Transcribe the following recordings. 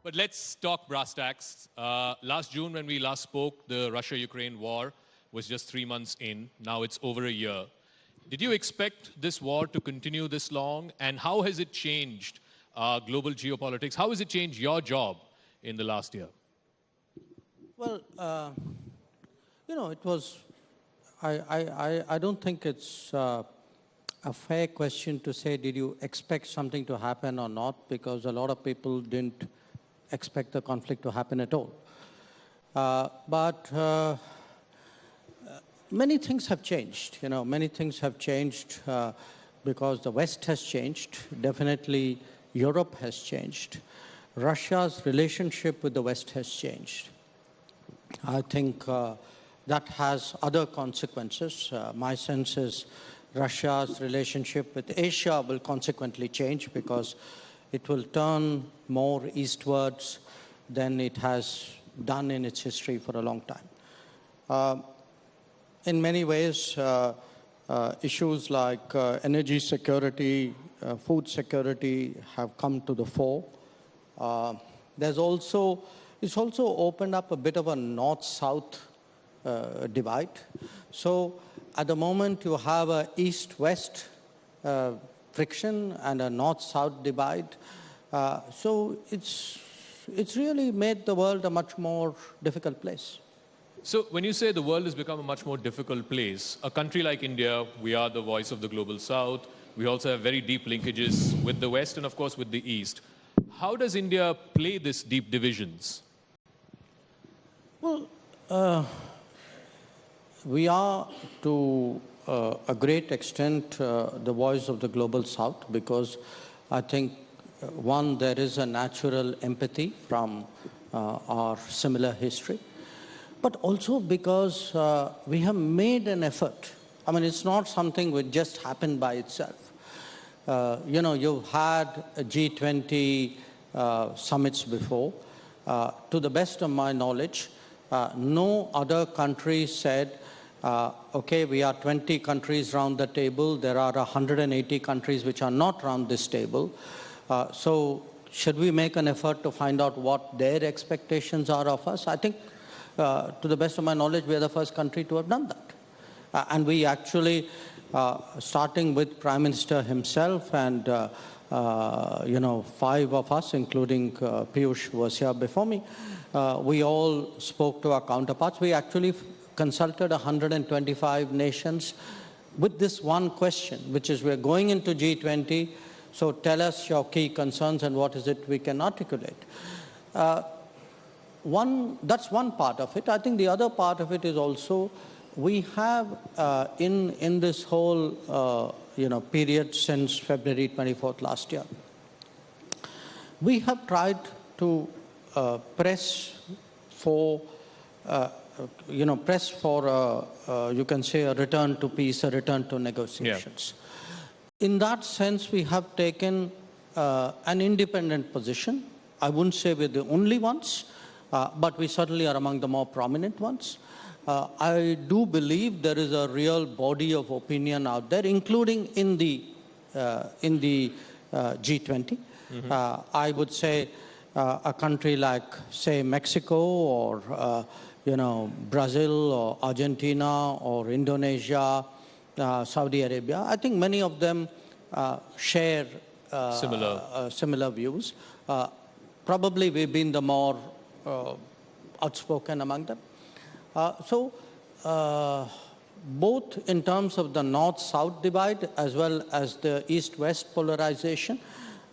But let's talk brass tacks. Last June, when we last spoke, the Russia-Ukraine war was just 3 months in. Now it's over a year. Did you expect this war to continue this long? And how has it changed global geopolitics? How has it changed your job in the last year? Well, it was, I don't think it's a fair question to say, did you expect something to happen or not? Because a lot of people didn't expect the conflict to happen at all. But many things have changed. Many things have changed because the West has changed. Definitely, Europe has changed. Russia's relationship with the West has changed. I think that has other consequences. My sense is Russia's relationship with Asia will consequently change because it will turn more eastwards than it has done in its history for a long time. In many ways, issues like energy security, food security have come to the fore. It's also opened up a bit of a north-south divide. So at the moment, you have a east-west friction and a north-south divide. So it's really made the world a much more difficult place. So when you say the world has become a much more difficult place, a country like India, we are the voice of the global south. We also have very deep linkages with the West and, of course, with the East. How does India play these deep divisions? Well, we are, to a great extent, the voice of the global south because I think, one, there is a natural empathy from our similar history, but also because we have made an effort. I mean, it's not something which just happened by itself. You've had a G20 summits before. To the best of my knowledge, no other country said, okay, we are 20 countries around the table. There are 180 countries which are not around this table. So should we make an effort to find out what their expectations are of us? I think, to the best of my knowledge, we are the first country to have done that. And we actually, starting with Prime Minister himself and, 5 of us, including Piyush, who was here before me, we all spoke to our counterparts. We actually consulted 125 nations with this one question, which is, we're going into G20, so tell us your key concerns and what is it we can articulate. That's one part of it. I think the other part of it is also, we have in this whole period since February 24th last year, we have tried to press for you can say, a return to peace, a return to negotiations. Yeah. In that sense, we have taken an independent position. I wouldn't say we're the only ones, but we certainly are among the more prominent ones. I do believe there is a real body of opinion out there, including in the G20. Mm-hmm. I would say a country like, say, Mexico or Brazil or Argentina or Indonesia, Saudi Arabia. I think many of them share similar views. Probably we've been the more outspoken among them. So both in terms of the north-south divide as well as the east-west polarization,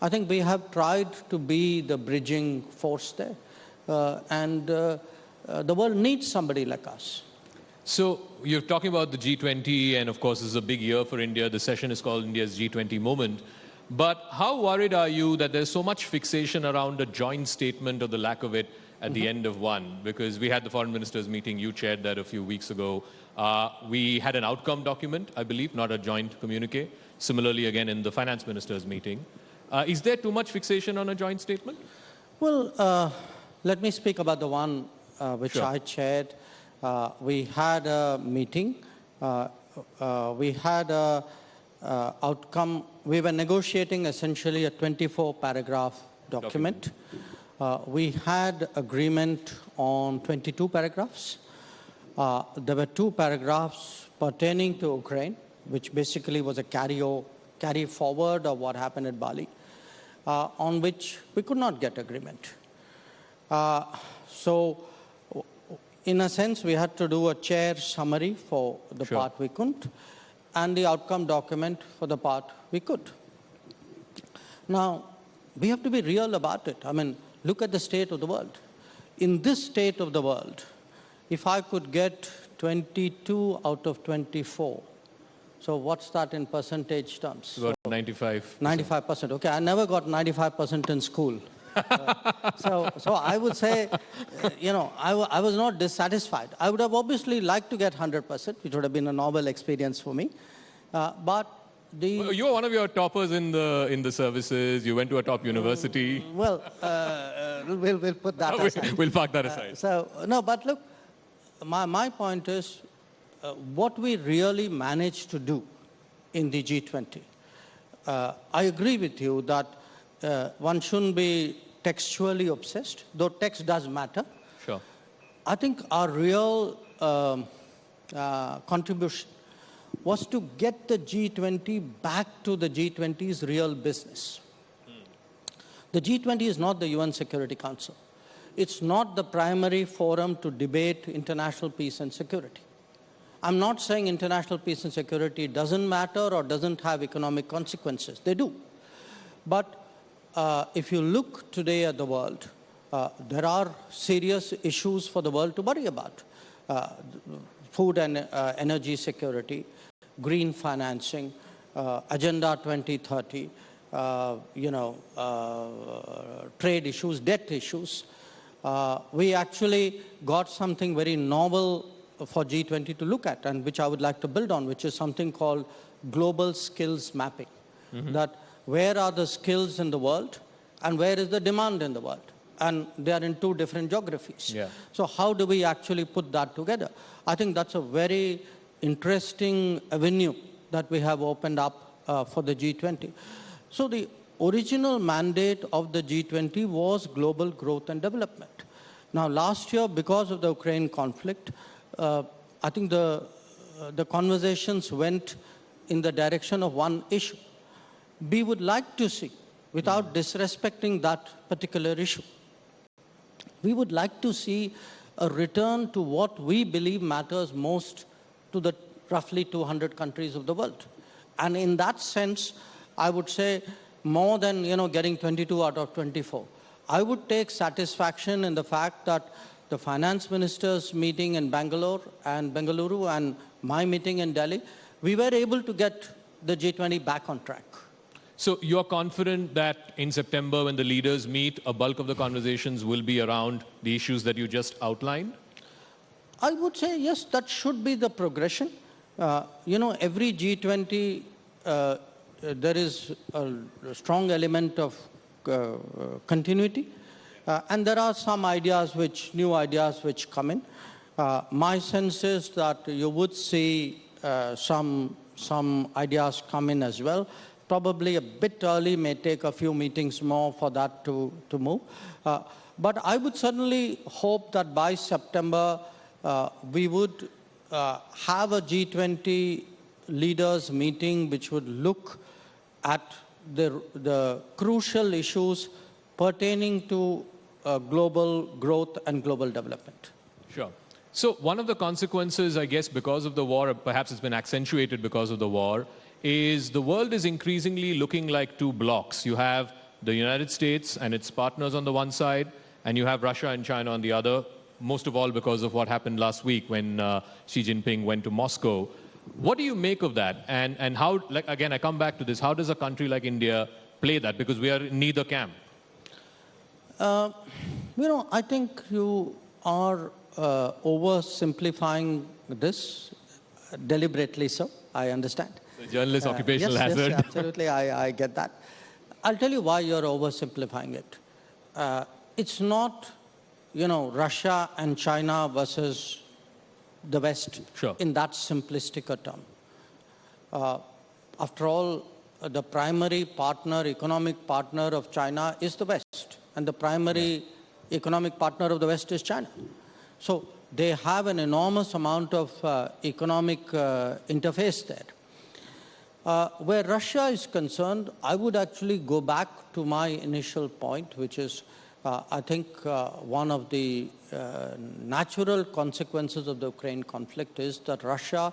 I think we have tried to be the bridging force there. And the world needs somebody like us. So you're talking about the G20, and of course this is a big year for India. The session is called India's G20 moment. But how worried are you that there's so much fixation around a joint statement or the lack of it at the end of one? Because we had the foreign ministers meeting, you chaired that a few weeks ago. We had an outcome document, I believe, not a joint communique. Similarly, again, in the finance ministers meeting. Is there too much fixation on a joint statement? Well, let me speak about the one which Sure. I chaired. We had a meeting. We had a outcome. We were negotiating essentially a 24-paragraph document. We had agreement on 22 paragraphs. There were 2 paragraphs pertaining to Ukraine, which basically was a carry forward of what happened at Bali, on which we could not get agreement. So, in a sense, we had to do a chair summary for the Sure. part we couldn't, and the outcome document for the part we could. Now, we have to be real about it. I mean, look at the state of the world. In this state of the world, if I could get 22 out of 24, so what's that in percentage terms? About 95. 95%. Okay, I never got 95% in school. So I would say, I was not dissatisfied. I would have obviously liked to get 100%, which would have been a novel experience for me. But You were one of your toppers in the services. You went to a top university. Well, we'll put that aside. We'll park that aside. No, but look, my point is what we really managed to do in the G20. I agree with you that one shouldn't be textually obsessed, though text does matter. Sure. I think our real contribution was to get the G20 back to the G20's real business. The G20 is not the UN Security Council. It's not the primary forum to debate international peace and security. I'm not saying international peace and security doesn't matter or doesn't have economic consequences. They do. But if you look today at the world, there are serious issues for the world to worry about. Food and energy security, green financing, Agenda 2030, trade issues, debt issues. We actually got something very novel for G20 to look at, and which I would like to build on, which is something called global skills mapping. That where are the skills in the world and where is the demand in the world? And they are in 2 different geographies. Yeah. So how do we actually put that together? I think that's a very interesting avenue that we have opened up for the G20. So the original mandate of the G20 was global growth and development. Now, last year, because of the Ukraine conflict, I think the conversations went in the direction of one issue. We would like to see, without disrespecting that particular issue, we would like to see a return to what we believe matters most to the roughly 200 countries of the world. And in that sense, I would say more than getting 22 out of 24. I would take satisfaction in the fact that the finance ministers meeting in Bengaluru and my meeting in Delhi, we were able to get the G20 back on track. So you're confident that in September, when the leaders meet, a bulk of the conversations will be around the issues that you just outlined? I would say, yes, that should be the progression. Every G20, there is a strong element of continuity. And there are some new ideas which come in. My sense is that you would see some ideas come in as well. Probably a bit early, may take a few meetings more for that to move. But I would certainly hope that by September, we would have a G20 leaders meeting which would look at the crucial issues pertaining to global growth and global development. Sure. So one of the consequences, I guess, because of the war, or perhaps it's been accentuated because of the war, is the world is increasingly looking like 2 blocks. You have the United States and its partners on the one side, and you have Russia and China on the other, most of all because of what happened last week when Xi Jinping went to Moscow. What do you make of that? And how, again, I come back to this, how does a country like India play that? Because we are in neither camp. I think you are oversimplifying this, deliberately so, I understand. The journalist occupational hazard. Yes, absolutely, I get that. I'll tell you why you're oversimplifying it. It's not, Russia and China versus the West in that simplistic a term. After all, the primary partner, economic partner of China is the West. and the primary economic partner of the West is China. So they have an enormous amount of economic interface there. Where Russia is concerned, I would actually go back to my initial point, which is, I think, one of the natural consequences of the Ukraine conflict is that Russia,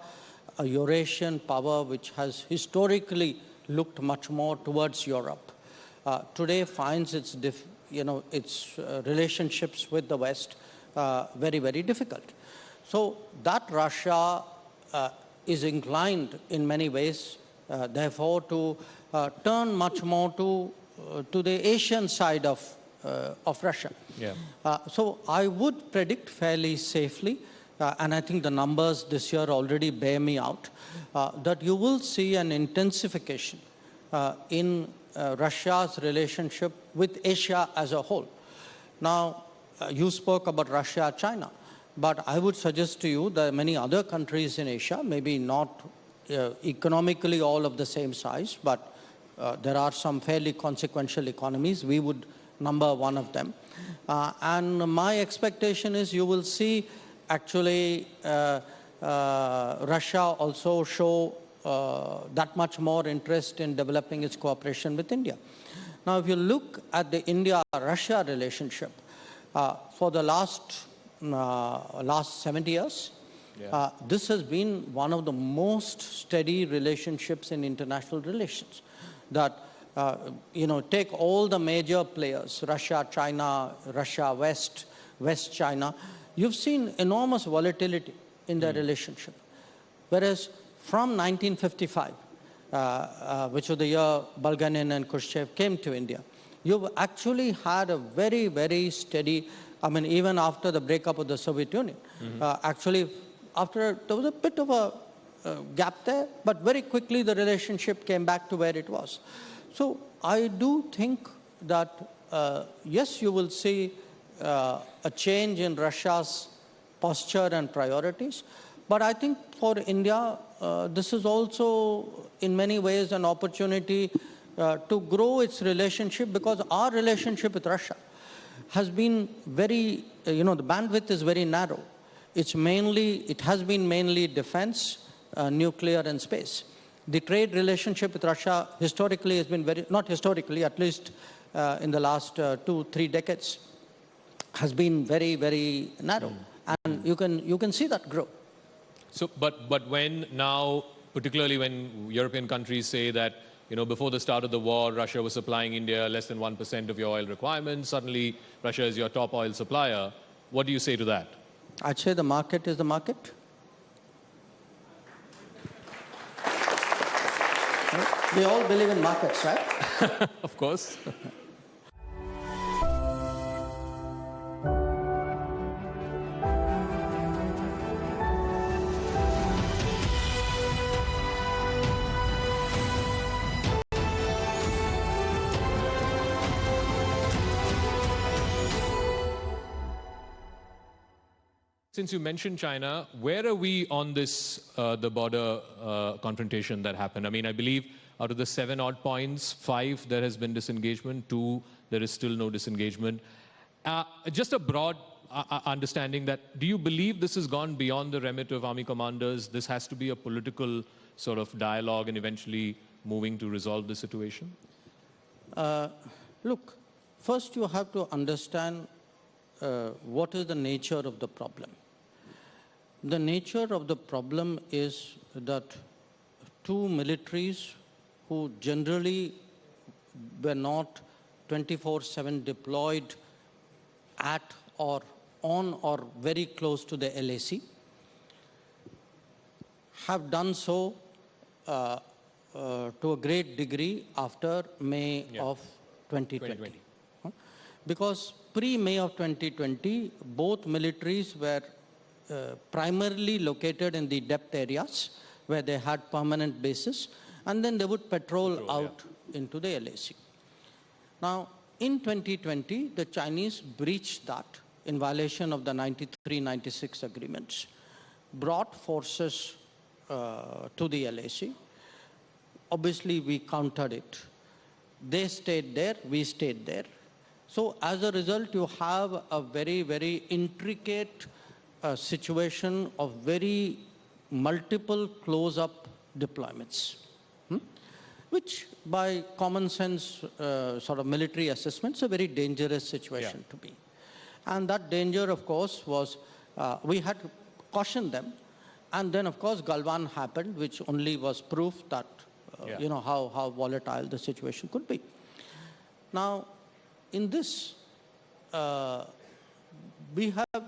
a Eurasian power which has historically looked much more towards Europe, today finds its relationships with the West very, very difficult. So that Russia is inclined in many ways, therefore, to turn much more to the Asian side of Russia. Yeah. So I would predict fairly safely, and I think the numbers this year already bear me out, that you will see an intensification in Russia's relationship with Asia as a whole. Now, you spoke about Russia, China, but I would suggest to you that many other countries in Asia, maybe not economically all of the same size, but there are some fairly consequential economies. We would number one of them. And my expectation is you will see actually Russia also show that much more interest in developing its cooperation with India. Now, if you look at the India-Russia relationship, for the last 70 years, this has been one of the most steady relationships in international relations. That, take all the major players, Russia, China, Russia, West China, you've seen enormous volatility in their relationship. Whereas from 1955, which was the year Bulganin and Khrushchev came to India, you've actually had a very, very steady, even after the breakup of the Soviet Union, actually, there was a bit of a gap there, but very quickly the relationship came back to where it was. So I do think that, yes, you will see a change in Russia's posture and priorities, but I think for India, this is also in many ways an opportunity to grow its relationship, because our relationship with Russia has been very, the bandwidth is very narrow. It has been mainly defense, nuclear and space. The trade relationship with Russia historically has been not historically, at least in the last 2-3 decades, has been very, very narrow. And you can see that grow. So, but when now, particularly when European countries say that, before the start of the war, Russia was supplying India less than 1% of your oil requirements, suddenly Russia is your top oil supplier, what do you say to that? I'd say the market is the market. We all believe in markets, right? Of course. Since you mentioned China, where are we on this, the border confrontation that happened? I believe out of the 7 odd points, 5 there has been disengagement, 2 there is still no disengagement. Just a broad understanding that, do you believe this has gone beyond the remit of army commanders? This has to be a political sort of dialogue and eventually moving to resolve the situation? Look, first you have to understand what is the nature of the problem. The nature of the problem is that 2 militaries who generally were not 24/7 deployed at or on or very close to the LAC have done so to a great degree after May of 2020. Because pre-May of 2020, both militaries were primarily located in the depth areas where they had permanent bases, and then they would patrol out into the LAC. Now, in 2020, the Chinese breached that in violation of the 93-96 agreements, brought forces to the LAC. Obviously, we countered it. They stayed there, we stayed there. So as a result, you have a very, very intricate situation of very multiple close-up deployments, which by common sense sort of military assessments, a very dangerous situation to be. And that danger, of course, was, we had to caution them. And then, of course, Galwan happened, which only was proof that, you know, how volatile the situation could be. Now, in this, we have,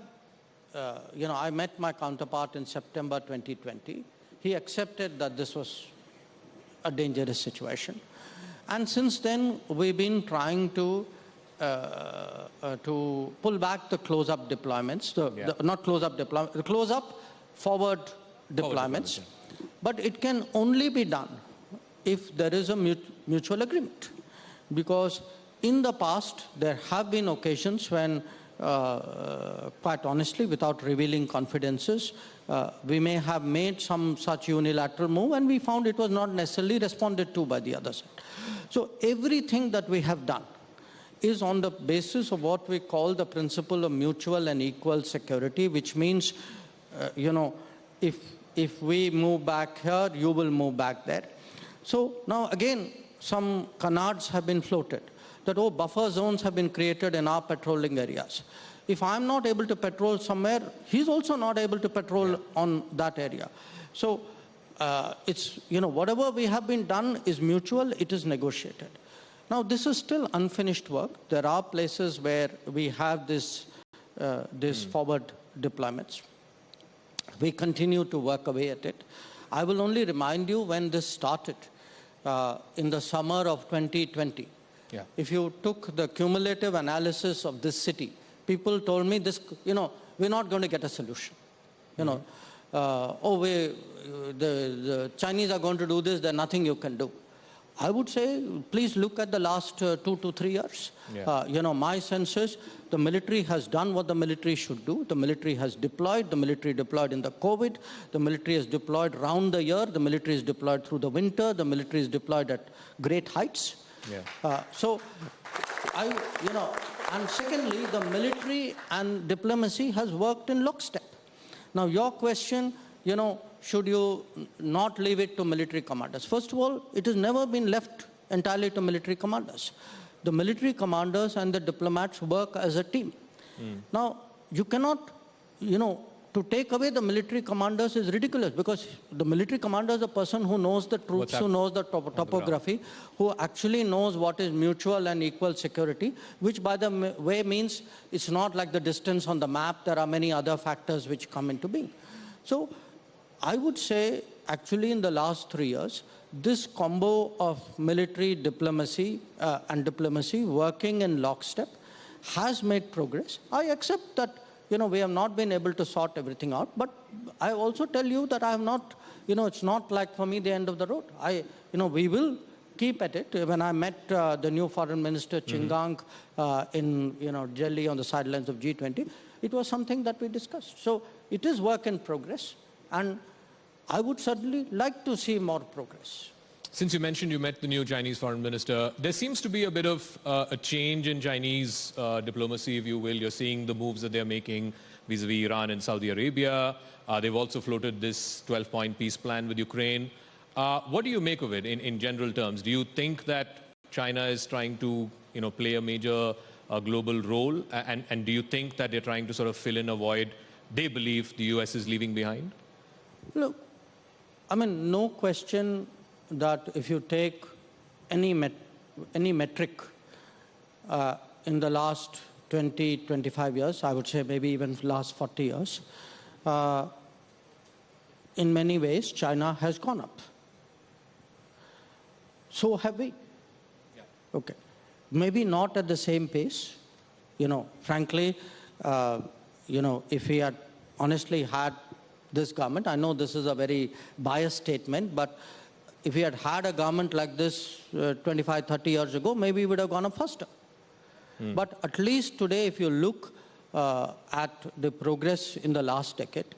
you know, I met my counterpart in September 2020. He accepted that this was a dangerous situation. And since then, we've been trying to pull back the close-up deployments, not close-up deployment, the close-up forward deployments. But it can only be done if there is a mutual agreement. Because in the past, there have been occasions when, quite honestly, without revealing confidences, we may have made some such unilateral move and we found it was not necessarily responded to by the other side. So everything that we have done is on the basis of what we call the principle of mutual and equal security, which means, you know, if we move back here, you will move back there. So now again, some canards have been floated that, oh, buffer zones have been created in our patrolling areas. If I'm not able to patrol somewhere, he's also not able to patrol on that area. So it's, you know, whatever we have been done is mutual, it is negotiated. Now, this is still unfinished work. There are places where we have this forward deployments. We continue to work away at it. I will only remind you when this started in the summer of 2020. If you took the cumulative analysis of this city, people told me this, you know, we're not going to get a solution. You know, the Chinese are going to do this, there's nothing you can do. I would say, please look at the last 2 to 3 years. You know, my sense is the military has done what the military should do. The military has deployed. The military deployed in the COVID. The military is deployed round the year. The military is deployed through the winter. The military is deployed at great heights. So, you know, and secondly, the military and diplomacy has worked in lockstep. Now, your question, you know, should you not leave it to military commanders? First of all, it has never been left entirely to military commanders. The military commanders and the diplomats work as a team. Now, you cannot, you know, to take away the military commanders is ridiculous, because the military commander is a person who knows the troops, who knows the topography, who actually knows what is mutual and equal security, which by the way means it's not like the distance on the map. There are many other factors which come into being. So I would say actually in the last 3 years, this combo of military diplomacy and diplomacy working in lockstep has made progress. I accept that, you know, we have not been able to sort everything out, but I also tell you that I have not, you know, it's not like for me the end of the road. You know, we will keep at it. When I met the new foreign minister, Chingang, in, you know, Delhi on the sidelines of G20, it was something that we discussed. So it is work in progress, and I would certainly like to see more progress. Since you mentioned you met the new Chinese foreign minister, there seems to be a bit of a change in Chinese diplomacy, if you will. You're seeing the moves that they're making vis-a-vis Iran and Saudi Arabia. They've also floated this 12-point peace plan with Ukraine. What do you make of it in general terms? Do you think that China is trying to, you know, play a major global role? And do you think that they're trying to sort of fill in a void they believe the US is leaving behind? Look, I mean, no question that if you take any metric in the last 20, 25 years, I would say maybe even last 40 years, in many ways, China has gone up. So have we. Okay. Maybe not at the same pace. You know, frankly, you know, if we had honestly had this government, I know this is a very biased statement, but if we had had a government like this 25, 30 years ago, maybe we would have gone up faster. But at least today, if you look at the progress in the last decade,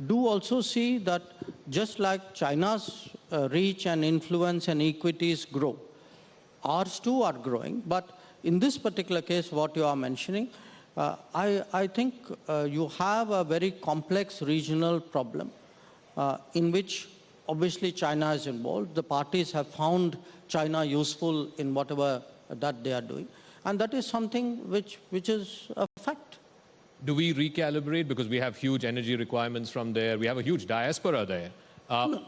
do also see that just like China's reach and influence and equities grow, ours too are growing. But in this particular case, what you are mentioning, I think you have a very complex regional problem in which obviously China is involved. The parties have found China useful in whatever that they are doing. And that is something which is a fact. Do we recalibrate because we have huge energy requirements from there? We have a huge diaspora there.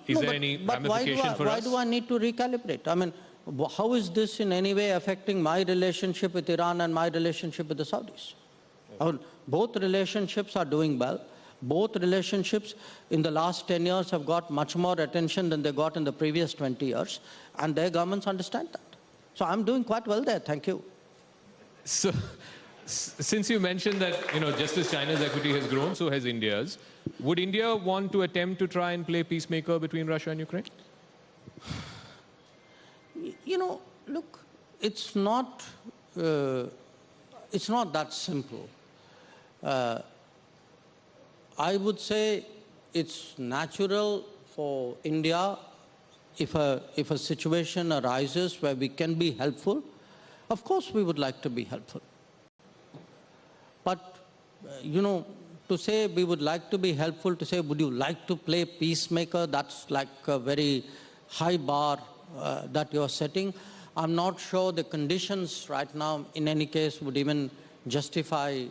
Is there any ramification for us? Why do I need to recalibrate? I mean, how is this in any way affecting my relationship with Iran and my relationship with the Saudis? I mean, both relationships are doing well. Both relationships in the last 10 years have got much more attention than they got in the previous 20 years. And their governments understand that. So I'm doing quite well there. Thank you. So, since you mentioned that, just as China's equity has grown, so has India's, would India want to attempt to try and play peacemaker between Russia and Ukraine? Look, it's not that simple. I would say it's natural for India, if a situation arises where we can be helpful, of course we would like to be helpful. But, to say we would like to be helpful, to say would you like to play peacemaker, that's like a very high bar that you're setting. I'm not sure the conditions right now, in any case, would even justify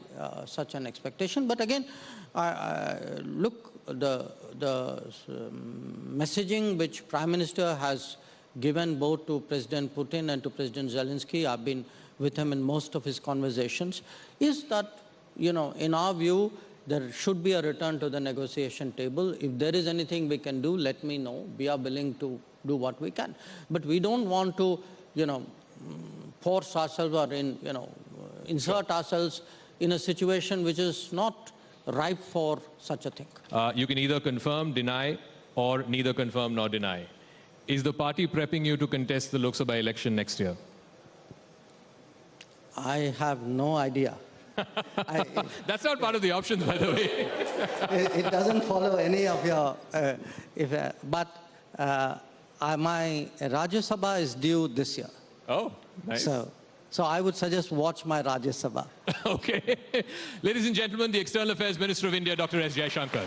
such an expectation. But again, look, the messaging which Prime Minister has given both to President Putin and to President Zelensky, I've been with him in most of his conversations, is that, in our view, there should be a return to the negotiation table. If there is anything we can do, let me know. We are willing to do what we can. But we don't want to, force ourselves or insert ourselves in a situation which is not ripe for such a thing. You can either confirm, deny, or neither confirm nor deny. Is the party prepping you to contest the Lok Sabha election next year? I have no idea. That's not part of the options, by the way. It doesn't follow any of your... my Rajya Sabha is due this year. Oh, nice. So I would suggest watch my Rajya Sabha. Okay. Ladies and gentlemen, the External Affairs Minister of India, Dr. S Jaishankar.